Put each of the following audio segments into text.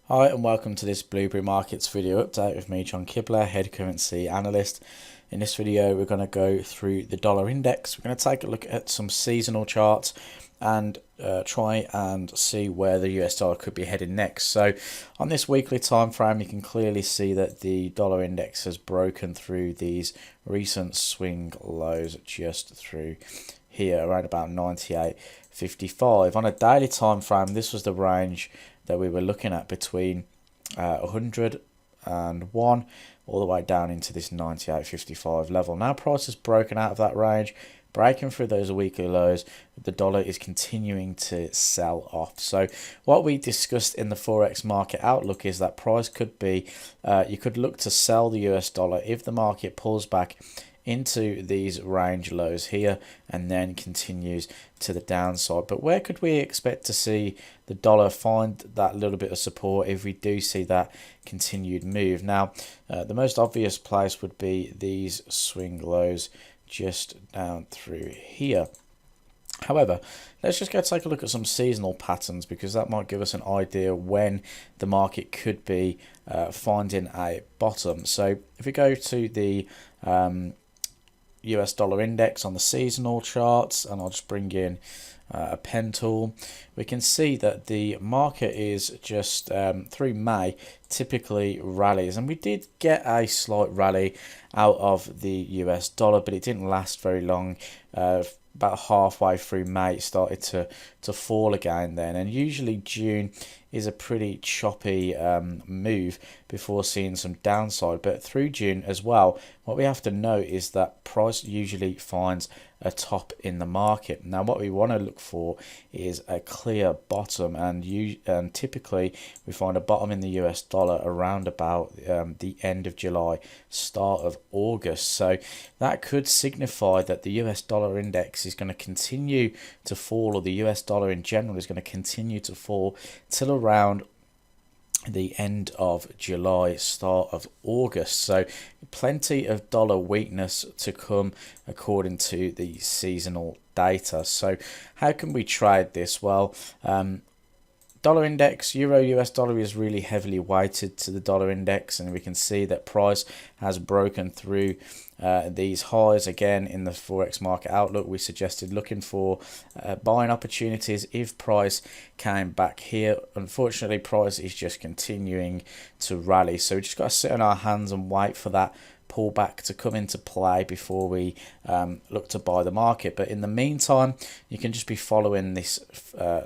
Hi and welcome to this Blueberry Markets video update with me, John Kibler, Head Currency Analyst. In this video we're going to go through the dollar index. We're going to take a look at some seasonal charts and try and see where the US dollar could be heading next. So on this weekly time frame you can clearly see that the dollar index has broken through these recent swing lows just through here around about 98.55. On a daily time frame this was the range that we were looking at between 101 all the way down into this 98.55 level. Now price has broken out of that range, breaking through those weekly lows. The dollar is continuing to sell off. So what we discussed in the forex market outlook is that price could be, you could look to sell the US dollar if the market pulls back into these range lows here and then continues to the downside. But where could we expect to see the dollar find that little bit of support if we do see that continued move? Now the most obvious place would be these swing lows just down through here. However, let's just go take a look at some seasonal patterns, because that might give us an idea when the market could be finding a bottom. So if we go to the US dollar index on the seasonal charts, and I'll just bring in a pen tool, we can see that the market is just through May typically rallies, and we did get a slight rally out of the US dollar, but it didn't last very long. About halfway through May it started to fall again then, and usually June is a pretty choppy move before seeing some downside. But through June as well, what we have to note is that price usually finds a top in the market. Now what we want to look for is a clear bottom, and typically we find a bottom in the US dollar around about the end of July, start of August. So that could signify that the US dollar index is going to continue to fall, or the US dollar in general is going to continue to fall till around the end of July, start of August. So plenty of dollar weakness to come according to the seasonal data. So how can we trade this? Well, dollar index, euro US dollar is really heavily weighted to the dollar index, and we can see that price has broken through these highs again. In the forex market outlook we suggested looking for buying opportunities if price came back here. Unfortunately price is just continuing to rally, so we just got to sit on our hands and wait for that pullback to come into play before we look to buy the market. But in the meantime you can just be following this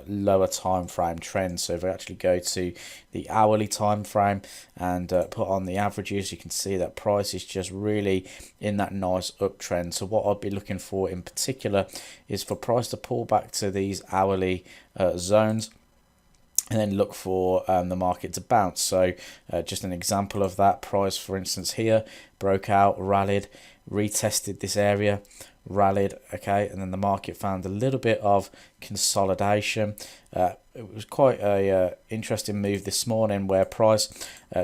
lower time frame trend. So if we actually go to the hourly time frame and put on the averages, you can see that price is just really in that nice uptrend. So what I'd be looking for in particular is for price to pull back to these hourly zones, and then look for the market to bounce. So just an example of that, price for instance here broke out, rallied, retested this area, rallied, okay, and then the market found a little bit of consolidation. It was quite a interesting move this morning where price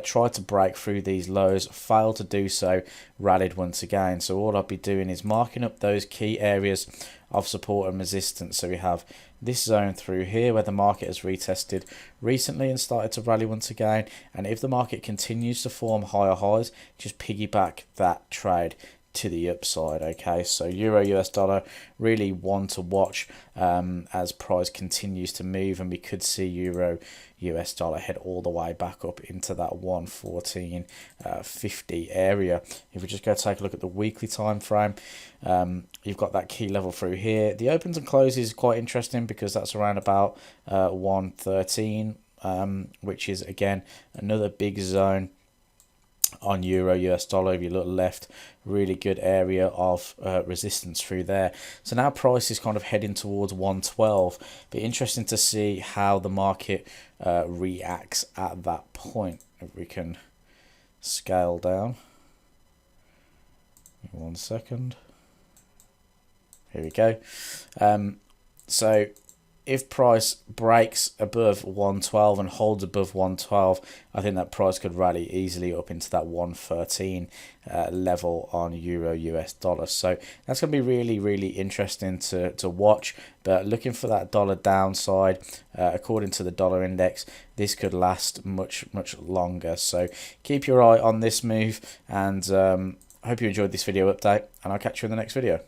tried to break through these lows, failed to do so, rallied once again. So all I'll be doing is marking up those key areas of support and resistance. So we have this zone through here where the market has retested recently and started to rally once again, and if the market continues to form higher highs, just piggyback that trade to the upside. Okay, so euro US dollar really one to watch as price continues to move, and we could see euro US dollar head all the way back up into that 114.50 area. If we just go take a look at the weekly time frame, you've got that key level through here. The opens and closes is quite interesting because that's around about 113, which is again another big zone on euro US dollar. If you look left, really good area of resistance through there. So now price is kind of heading towards 112. Be interesting to see how the market reacts at that point. If we can scale down 1 second, here we go. So if price breaks above 112 and holds above 112, I think that price could rally easily up into that 113 level on euro US dollar. So that's going to be really, really interesting to watch. But looking for that dollar downside, according to the dollar index, this could last much longer. So keep your eye on this move, and I hope you enjoyed this video update, and I'll catch you in the next video.